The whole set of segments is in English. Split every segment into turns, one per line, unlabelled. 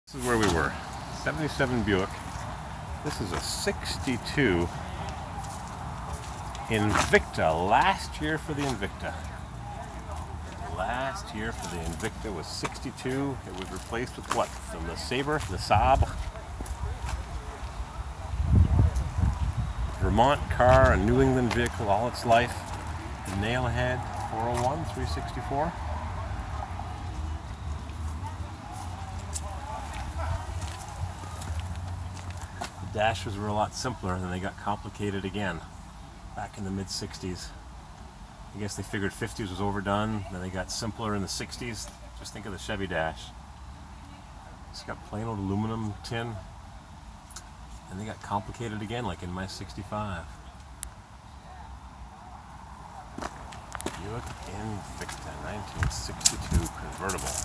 This is where we were. 77 Buick. This is a 62 Invicta. Last year for the Invicta. Last year for the Invicta was 62. It was replaced with what? From the Sabre, the Saab. Vermont car, a New England vehicle all its life. Nailhead 401, 364. The dashes were a lot simpler, and then they got complicated again back in the mid-60s. I guess they figured 50s was overdone, then they got simpler in the 60s. Just think of the Chevy dash. It's got plain old aluminum tin, and they got complicated again like in my 65. Buick Invicta 1962 convertible.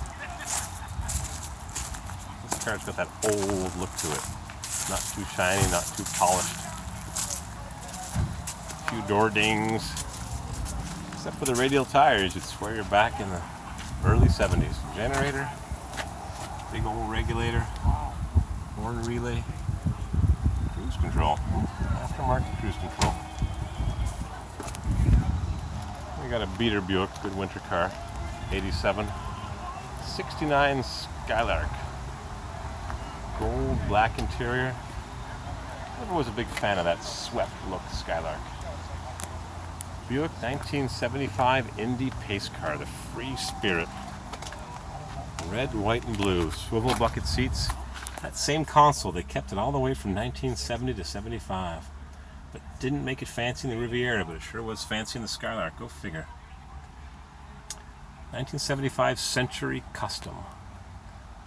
This car's got that old look to it. Not too shiny, not too polished. A few door dings. Except for the radial tires, you'd swear you're back in the early 70s. Generator, big old regulator, horn relay, cruise control, aftermarket cruise control. We got a beater Buick, good winter car, 87, 69 Skylark, gold black interior. Never was a big fan of that swept look Skylark. Buick 1975 Indy pace car, the Free Spirit. Red, white, and blue. Swivel bucket seats. That same console, they kept it all the way from 1970 to 75. But didn't make it fancy in the Riviera, but it sure was fancy in the Skylark. Go figure. 1975 Century Custom.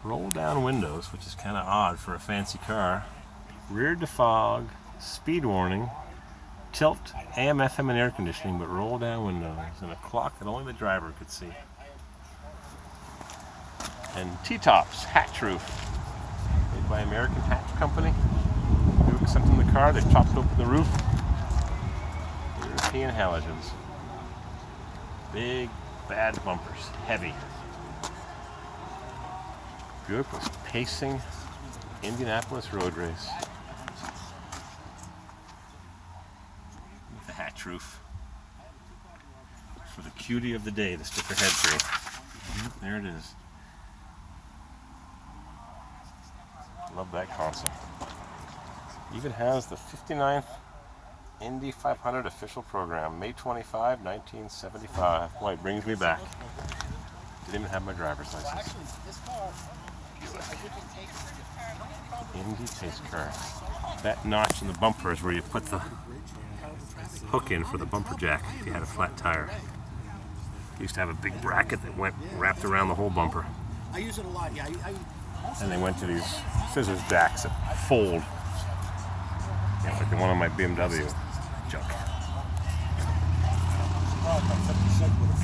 Roll down windows, which is kind of odd for a fancy car. Rear defog, speed warning, tilt, AM, FM, and air conditioning, but roll down windows, and a clock that only the driver could see. And T-tops, hatch roof, made by American Hatch Company. Buick sent them the car, they chopped open the roof. European halogens. Big, bad bumpers, heavy. Buick was pacing Indianapolis road race. With the hatch roof. For the cutie of the day, the sticker head tree. There it is. Love that console. Even has the 59th Indy 500 official program, May 25, 1975. Boy, it brings me back. Didn't even have my driver's license. Indy pace car. That notch in the bumper is where you put the hook in for the bumper jack if you had a flat tire. You used to have a big bracket that went wrapped around the whole bumper.
I use it a lot, yeah.
And they went to these scissors jacks that fold. Yeah, like the one on my BMW junk.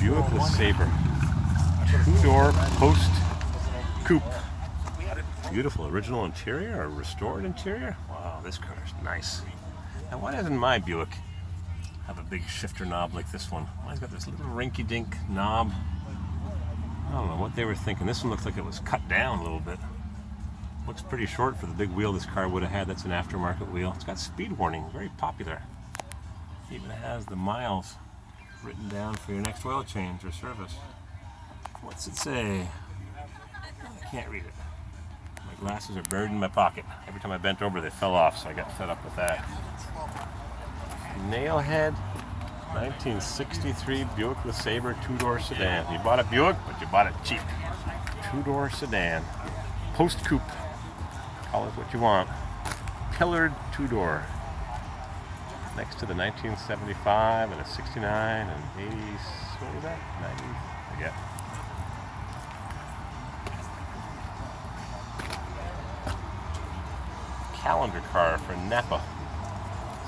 Buick LeSabre. Two-door post coupe. Beautiful original interior or restored interior. Wow, this car is nice. Now, why doesn't my Buick have a big shifter knob like this one? Mine's got this little rinky-dink knob. I don't know what they were thinking. This one looks like it was cut down a little bit. Looks pretty short for the big wheel this car would have had. That's an aftermarket wheel. It's got speed warning, very popular. It even has the miles written down for your next oil change or service. What's it say? I can't read it. My glasses are buried in my pocket. Every time I bent over, they fell off, so I got fed up with that. Nailhead 1963 Buick LeSabre two-door sedan. You bought a Buick, but you bought it cheap. Two-door sedan. Post coupe. Call it what you want. Pillared two-door. Next to the 1975 and a 69 and 80s. What was that? 90s? Forget. Calendar car for Napa.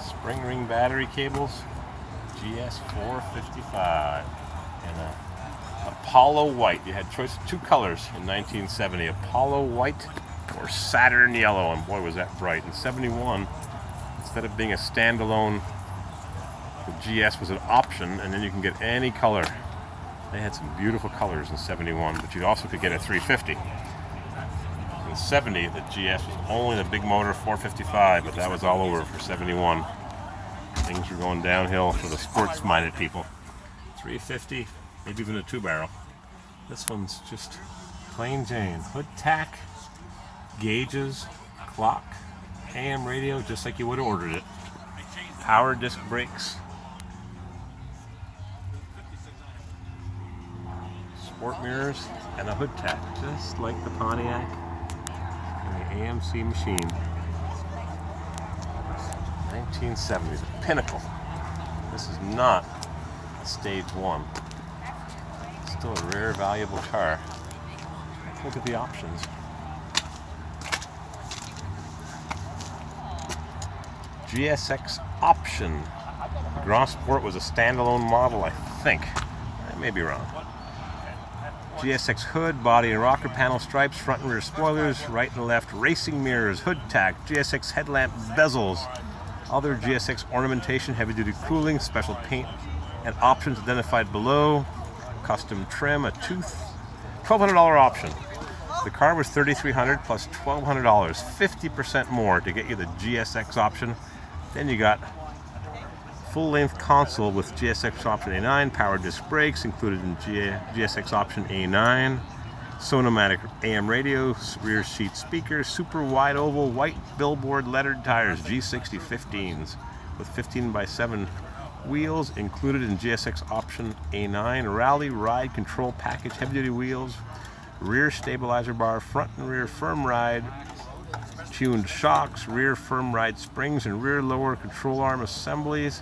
Spring ring battery cables. GS455 and a Apollo white. You had choice of two colors in 1970, Apollo white or Saturn yellow, and boy was that bright. In 71, instead of being a standalone, the GS was an option, and then you can get any color. They had some beautiful colors in 71, but you also could get a 350. the 70, the GS was only the big motor 455, but that was all over for 71. Things were going downhill for the sports-minded people. 350, maybe even a 2-barrel. This one's just plain Jane. Hood tack, gauges, clock, AM radio, just like you would have ordered it. Power disc brakes. Sport mirrors and a hood tack, just like the Pontiac and the AMC machine. 1970s, the pinnacle. This is not a stage 1. Still a rare, valuable car. Look at the options. GSX option. The Grand Sport was a standalone model, I think. I may be wrong. GSX hood, body and rocker panel stripes, front and rear spoilers, right and left racing mirrors, hood tack, GSX headlamp bezels, other GSX ornamentation, heavy duty cooling, special paint and options identified below, custom trim, a $1,200 option. The car was $3,300 plus $1,200, 50% more to get you the GSX option. Then you got full-length console with GSX option A9, power disc brakes included in GSX option A9, Sonomatic AM radio, rear seat speakers, super wide oval white billboard lettered tires, G60 15s with 15x7 wheels included in GSX option A9, rally ride control package, heavy-duty wheels, rear stabilizer bar, front and rear firm ride, tuned shocks, rear firm ride springs, and rear lower control arm assemblies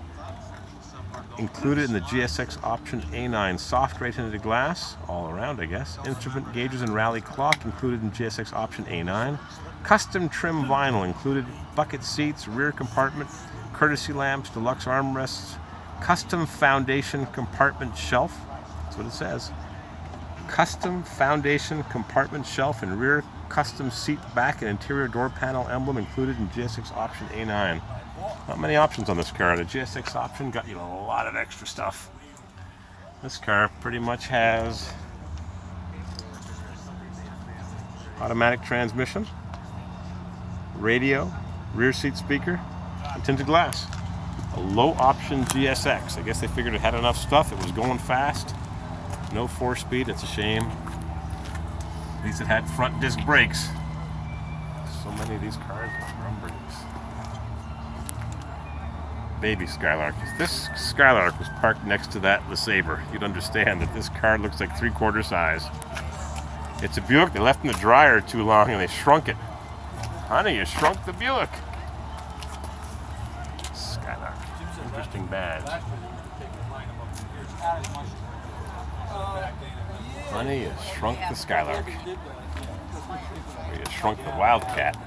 included in the GSX option A9. Soft right tinted glass, all around I guess. Instrument gauges and rally clock included in GSX option A9. Custom trim vinyl included bucket seats, rear compartment, courtesy lamps, deluxe armrests, custom foundation compartment shelf. That's what it says. Custom foundation compartment shelf and rear custom seat back and interior door panel emblem included in GSX option A9. Not many options on this car. The GSX option got you a lot of extra stuff. This car pretty much has automatic transmission, radio, rear seat speaker, and tinted glass. A low option GSX. I guess they figured it had enough stuff. It was going fast. No 4-speed. It's a shame. At least it had front disc brakes. So many of these cars with drum brakes. Baby Skylark. If this Skylark was parked next to that LeSabre, you'd understand that this car looks like 3/4 size. It's a Buick. They left in the dryer too long and they shrunk it. Honey, you shrunk the Buick. Skylark. Interesting badge. Honey, you shrunk the Skylark. Or you shrunk the Wildcat.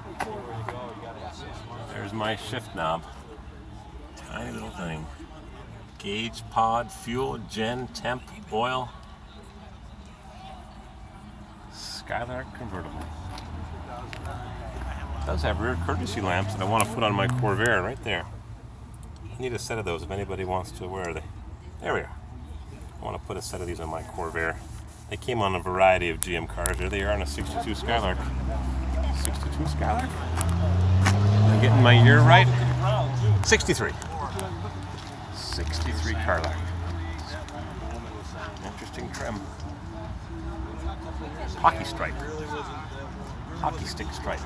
There's my shift knob. Tiny little thing. Gauge, pod, fuel, gen, temp, oil. Skylark convertible. It does have rear courtesy lamps that I want to put on my Corvair right there. I need a set of those if anybody wants to. Where are they? There we are. I want to put a set of these on my Corvair. They came on a variety of GM cars. There they are on a 62 Skylark. 62 Skylark? I'm getting my year right. 63. 63 Carlark. Interesting trim. Hockey stripe. Hockey stick stripe.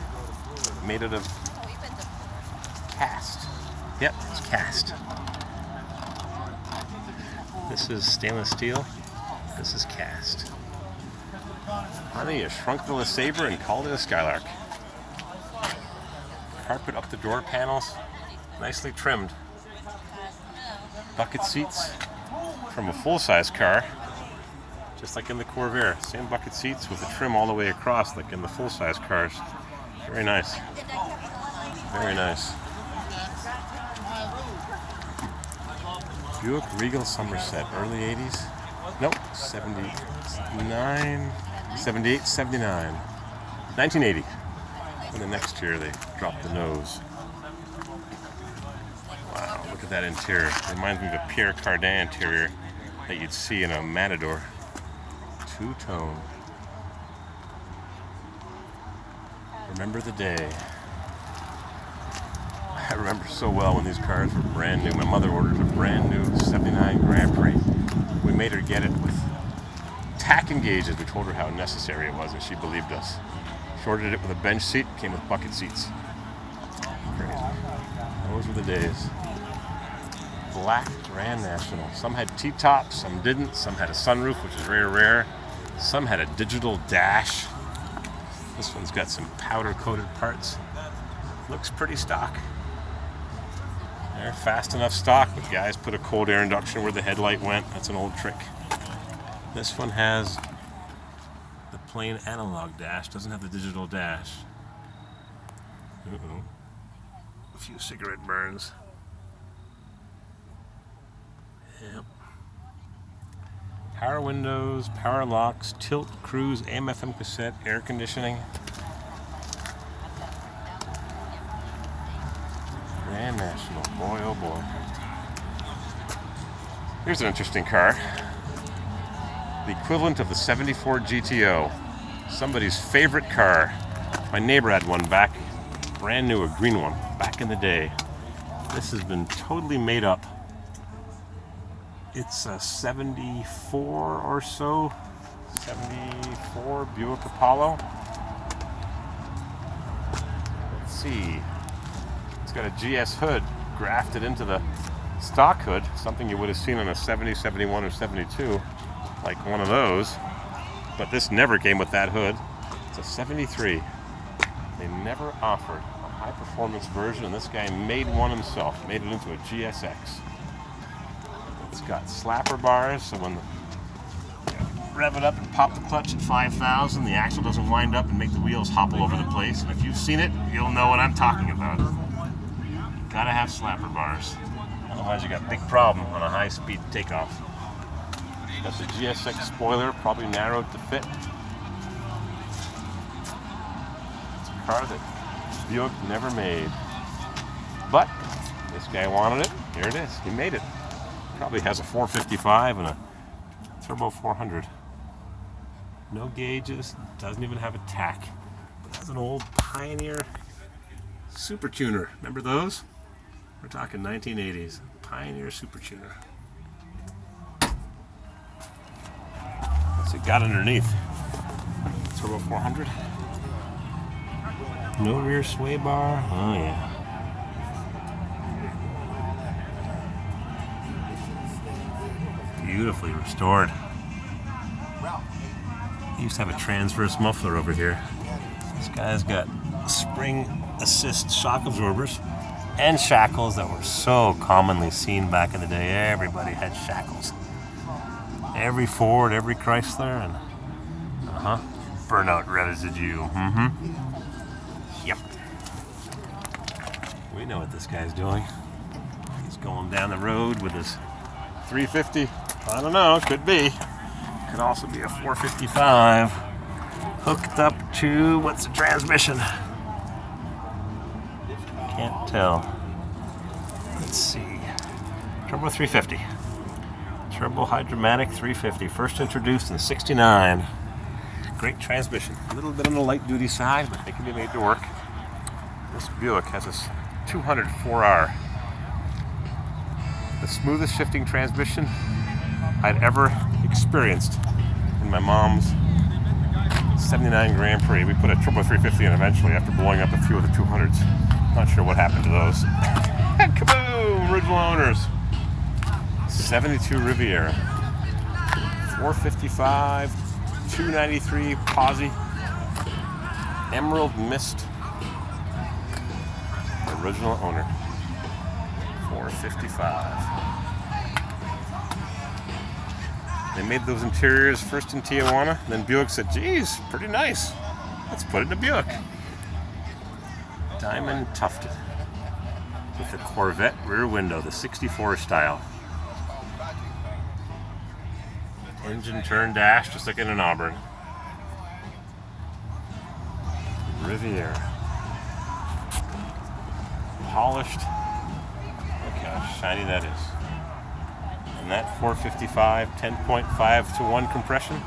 Made out of cast. Yep, it's cast. This is stainless steel. This is cast. Honey, you shrunk the LeSabre and called it a Skylark. Carpet up the door panels. Nicely trimmed. Bucket seats from a full-size car, just like in the Corvair. Same bucket seats with the trim all the way across, like in the full-size cars. Very nice. Very nice. Buick Regal Somerset, early 80s. Nope, 79, 78, 79. 1980. And the next year they dropped the nose. Wow, look at that interior. It reminds me of a Pierre Cardin interior that you'd see in a Matador. Two-tone. Remember the day. I remember so well when these cars were brand new. My mother ordered a brand new 79 Grand Prix. We made her get it with tack and gauges. We told her how necessary it was, and she believed us. She ordered it with a bench seat, came with bucket seats. Crazy. Those were the days. Black Grand National. Some had T-tops, some didn't. Some had a sunroof, which is very rare. Some had a digital dash. This one's got some powder-coated parts. Looks pretty stock. They're fast enough stock, but guys put a cold air induction where the headlight went. That's an old trick. This one has the plain analog dash, doesn't have the digital dash. A few cigarette burns. Yep. Power windows, power locks, tilt, cruise, AM/FM cassette, air conditioning. Grand National, boy oh boy. Here's an interesting car. The equivalent of the '74 GTO. Somebody's favorite car. My neighbor had one back, brand new, a green one, back in the day. This has been totally made up. It's a 74 or so, 74 Buick Apollo. Let's see. It's got a GS hood grafted into the stock hood, something you would have seen on a 70, 71, or 72, like one of those. But this never came with that hood. It's a 73. They never offered a high-performance version, and this guy made one himself, made it into a GSX. It's got slapper bars, so when you rev it up and pop the clutch at 5,000, the axle doesn't wind up and make the wheels hop all over the place. And if you've seen it, you'll know what I'm talking about. Gotta have slapper bars. Otherwise you got a big problem on a high-speed takeoff. Got the GSX spoiler, probably narrowed to fit. It's a car that Buick never made. But this guy wanted it. Here it is. He made it. Probably has a 455 and a turbo 400. No gauges, doesn't even have a tack. But has an old Pioneer Super Tuner. Remember those? We're talking 1980s. Pioneer Super Tuner. What's it got underneath? Turbo 400. No rear sway bar. Oh yeah. Beautifully restored. He used to have a transverse muffler over here. This guy's got spring assist shock absorbers and shackles that were so commonly seen back in the day. Everybody had shackles. Every Ford, every Chrysler, and burnout residue. Yep. We know what this guy's doing. He's going down the road with his 350. I don't know, could be. Could also be a 455 hooked up to, what's the transmission? Can't tell. Let's see. Turbo 350. Turbo Hydromatic 350. First introduced in '69. Great transmission. A little bit on the light duty side, but they can be made to work. This Buick has a 204R. The smoothest shifting transmission I'd ever experienced in my mom's 79 Grand Prix. We put a Turbo 350 in eventually after blowing up a few of the 200s. Not sure what happened to those. Kaboom! Original owners. 72 Riviera. 455, 293 Posi. Emerald Mist. Original owner. 455. They made those interiors first in Tijuana, then Buick said, geez, pretty nice. Let's put it in a Buick. Diamond tufted. With the Corvette rear window, the 64 style. Engine turn dash, just like in an Auburn. Riviera. Polished. Look how shiny that is. And that 455, 10.5 to 1 compression,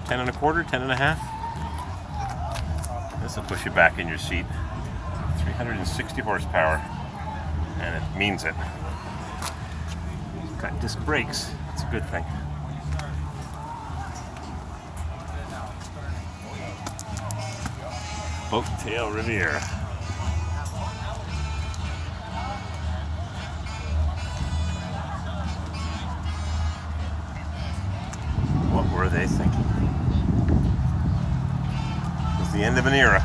10 1/4, 10 1/2. This will push you back in your seat. 360 horsepower, and it means it. It's got disc brakes. That's a good thing. Boat tail Riviera. What were they thinking? It was the end of an era.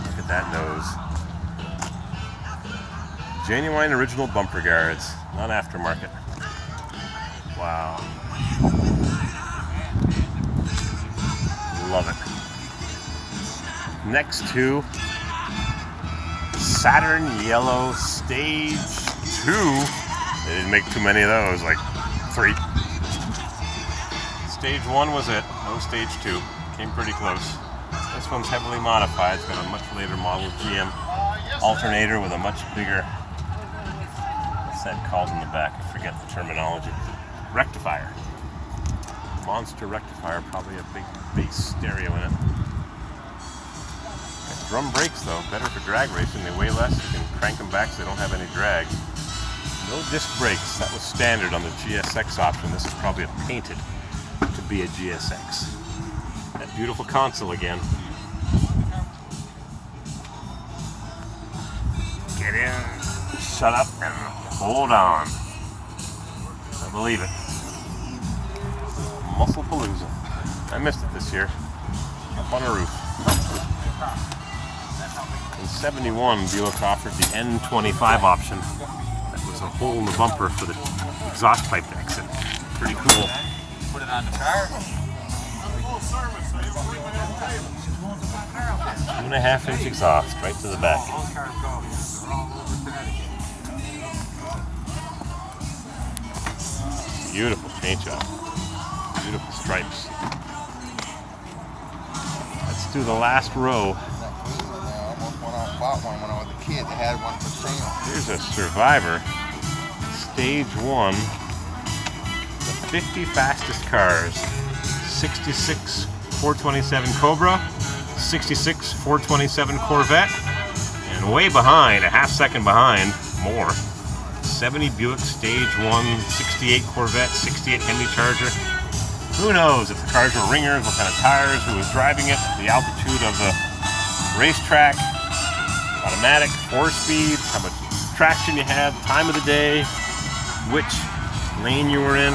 Look at that nose. Genuine original bumper guards, not aftermarket. Wow. Love it. Next to Saturn Yellow Stage 2. They didn't make too many of those, like 3. Stage 1 was it, no Stage 2. Came pretty close. This one's heavily modified. It's got a much later model GM alternator with a much bigger, what's that called in the back? I forget the terminology. Rectifier. Monster rectifier, probably a big bass stereo in it. Drum brakes though, better for drag racing. They weigh less, you can crank them back so they don't have any drag. No disc brakes, that was standard on the GSX option. This is probably painted to be a GSX. That beautiful console again. Get in, shut up, and hold on. I believe it. Muscle Palooza. I missed it this year. Up on a roof. In 71, Buick offered the N25 option. That was a hole in the bumper for the exhaust pipe to exit. Pretty cool.
Put it on the car.
2.5-inch exhaust right to the back. Beautiful paint job. Beautiful stripes. Let's do the last row.
Bought one when I was a kid. They had one for sale.
Here's a Survivor Stage 1. The 50 fastest cars. 66 427 Cobra, 66 427 Corvette, and way behind, a half second behind, more, 70 Buick Stage 1, 68 Corvette, 68 Hemi Charger. Who knows if the cars were ringers, what kind of tires, who was driving it, the altitude of the racetrack, automatic, 4-speed, how much traction you had, time of the day, which lane you were in.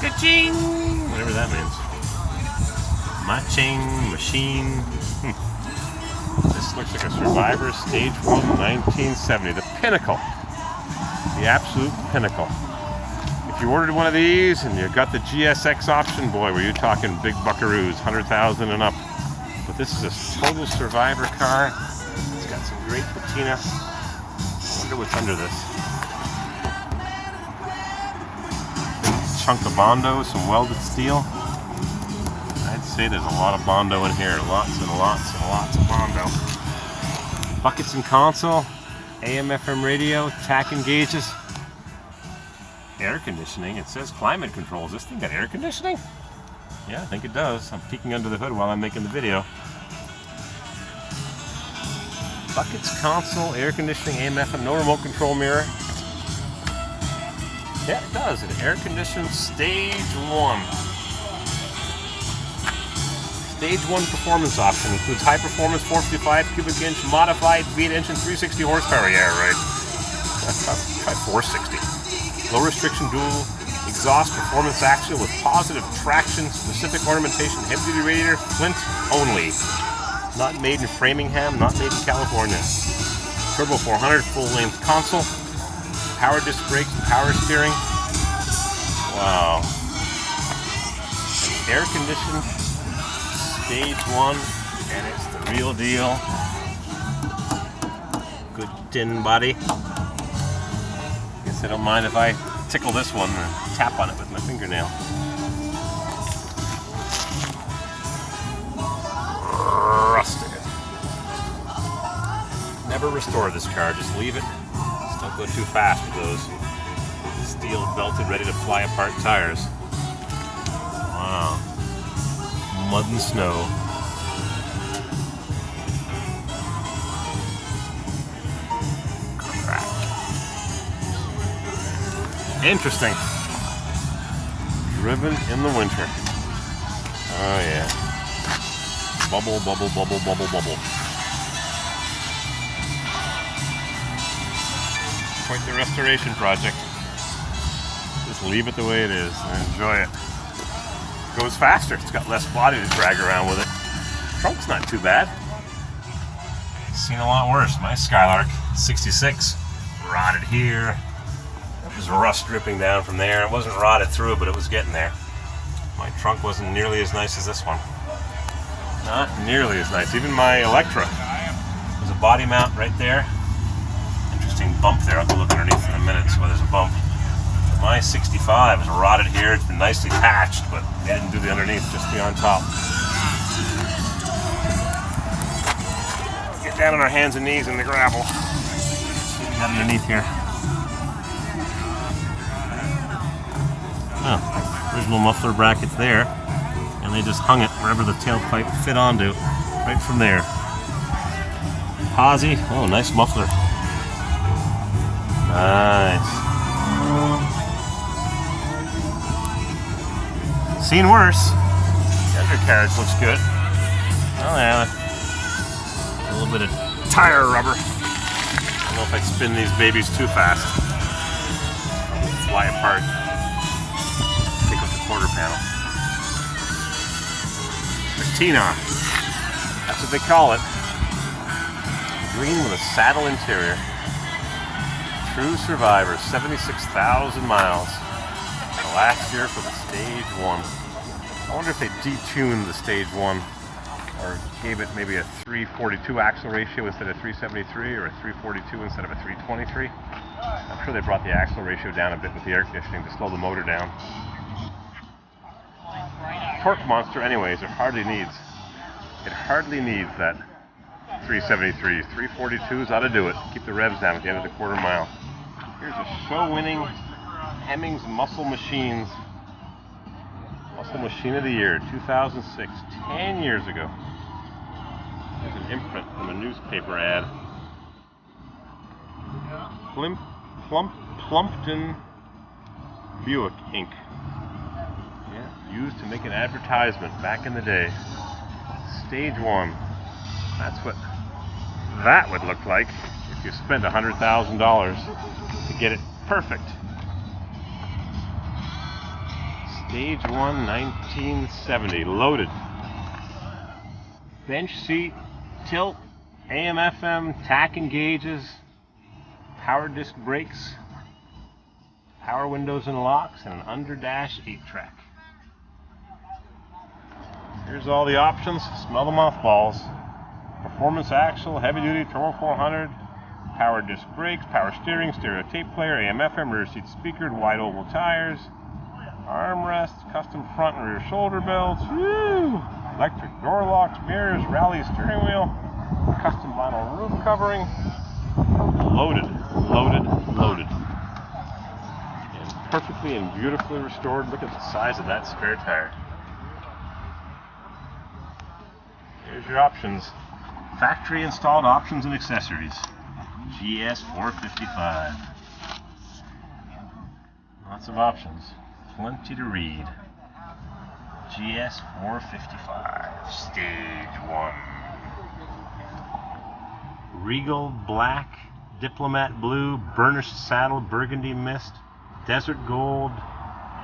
Ka-ching! Whatever that means. Ma-ching, machine. This looks like a Survivor Stage 1 1970. The pinnacle. The absolute pinnacle. If you ordered one of these and you got the GSX option, boy, were you talking big buckaroos, 100,000 and up. But this is a total Survivor car. It's got some great patina. I wonder what's under this. Chunk of Bondo, some welded steel. I'd say there's a lot of Bondo in here. Lots and lots and lots of Bondo. Buckets and console. AM/FM radio. Tacking gauges. Air conditioning. It says climate control. Does this thing got air conditioning? Yeah, I think it does. I'm peeking under the hood while I'm making the video. Buckets, console, air conditioning, AM/FM, no remote control mirror. Yeah, it does. An air-conditioned Stage 1. Stage 1 performance option includes high-performance 455 cubic inch modified V8 engine, 360 horsepower. Yeah, right. Try 460. Low restriction dual exhaust performance action with positive traction, specific ornamentation, heavy-duty radiator, Flint only. Not made in Framingham, not made in California. Turbo 400 full-length console. Power disc brakes, power steering. Wow. An air-conditioned Stage 1, and it's the real deal. Good tin body. Guess I don't mind if I tickle this one and tap on it with my fingernail. Rusted. Never restore this car, just leave it. Don't go too fast with those steel belted, ready to fly apart tires. Wow. Mud and snow. Interesting. Driven in the winter. Oh yeah. Bubble, bubble, bubble, bubble, bubble. Quite the restoration project. Just leave it the way it is and enjoy it. Goes faster. It's got less body to drag around with it. Trunk's not too bad. Seen a lot worse. My Skylark 66 rotted here. There's rust dripping down from there. It wasn't rotted through, but it was getting there. My trunk wasn't nearly as nice as this one. Not nearly as nice. Even my Electra. There's a body mount right there. Interesting bump there. I'll go look underneath in a minute, so there's a bump. But my 65 is rotted here. It's been nicely patched, but they didn't do the underneath, just the on top. Get down on our hands and knees in the gravel. See what we got underneath here. Oh, original muffler brackets there, and they just hung it wherever the tailpipe fit onto, right from there. Posy, oh, nice muffler. Nice. Seen worse. The undercarriage looks good. Oh yeah, a little bit of tire rubber. I don't know if I spin these babies too fast. They'll fly apart. Quarter panel. Patina. That's what they call it. Green with a saddle interior. True survivor. 76,000 miles. Last year for the Stage 1. I wonder if they detuned the Stage 1 or gave it maybe a 342 axle ratio instead of 373 or a 342 instead of a 323. I'm sure they brought the axle ratio down a bit with the air conditioning to slow the motor down. Torque monster anyways, it hardly needs that 373s. 342s ought to do it. Keep the revs down at the end of the quarter mile. Here's a show-winning Hemmings Muscle Machines. Muscle Machine of the Year, 2006, 10 years ago. There's an imprint from a newspaper ad. Plumpton Buick Inc. Used to make an advertisement back in the day. Stage 1. That's what that would look like if you spent $100,000 to get it perfect. Stage 1, 1970. Loaded. Bench seat, tilt, AM, FM, tacking gauges, power disc brakes, power windows and locks, and an under-dash 8-track. Here's all the options. Smell the mothballs. Performance axle, heavy duty, turbo 400, power disc brakes, power steering, stereo tape player, AM, FM, rear seat speaker, wide oval tires, armrests, custom front and rear shoulder belts, woo! Electric door locks, mirrors, rally steering wheel, custom vinyl roof covering. Loaded, loaded, loaded. And perfectly and beautifully restored. Look at the size of that spare tire. Here's your options. Factory installed options and accessories. GS 455. Lots of options. Plenty to read. GS 455. Stage 1. Regal black, diplomat blue, burnished saddle, burgundy mist, desert gold,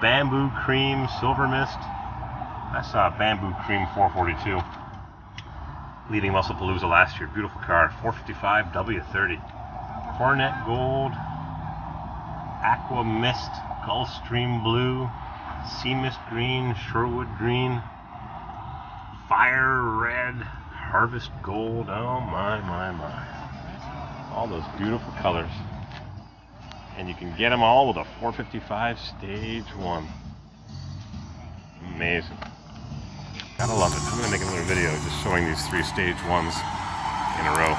bamboo cream, silver mist. I saw a bamboo cream 442. Leading Musclepalooza last year. Beautiful car. 455 W30. Cornet gold, aqua mist, Gulfstream blue, sea mist green, Sherwood green, fire red, harvest gold. Oh my, my, my. All those beautiful colors. And you can get them all with a 455 Stage 1. Amazing. Gotta love it. I'm gonna make another video just showing these 3 Stage 1s in a row.